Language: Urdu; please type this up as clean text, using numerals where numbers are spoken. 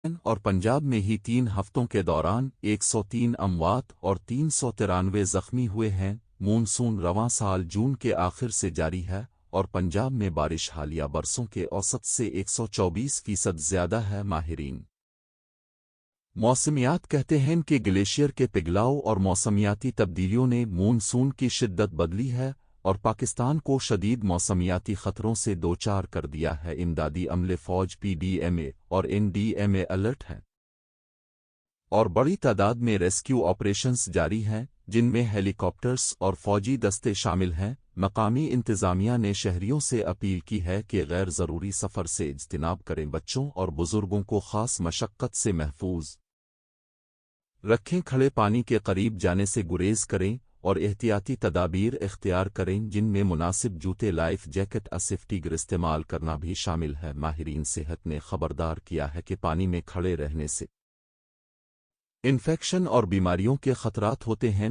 اور پنجاب میں ہی 3 ہفتوں کے دوران 103 اموات اور 393 زخمی ہوئے ہیں۔ مونسون رواں سال جون کے آخر سے جاری ہے اور پنجاب میں بارش حالیہ برسوں کے اوسط سے 124% زیادہ ہے۔ ماہرین موسمیات کہتے ہیں کہ گلیشیئر کے پگھلاؤ اور موسمیاتی تبدیلیوں نے مونسون کی شدت بدلی ہے اور پاکستان کو شدید موسمیاتی خطروں سے دوچار کر دیا ہے۔ امدادی عملے فوج PDMA اور NDMA الرٹ ہیں اور بڑی تعداد میں ریسکیو آپریشنز جاری ہیں، جن میں ہیلی کاپٹرز اور فوجی دستے شامل ہیں۔ مقامی انتظامیہ نے شہریوں سے اپیل کی ہے کہ غیر ضروری سفر سے اجتناب کریں، بچوں اور بزرگوں کو خاص مشقت سے محفوظ رکھیں، کھڑے پانی کے قریب جانے سے گریز کریں اور احتیاطی تدابیر اختیار کریں، جن میں مناسب جوتے، لائف جیکٹ، سیفٹی گیر استعمال کرنا بھی شامل ہے۔ ماہرین صحت نے خبردار کیا ہے کہ پانی میں کھڑے رہنے سے انفیکشن اور بیماریوں کے خطرات ہوتے ہیں۔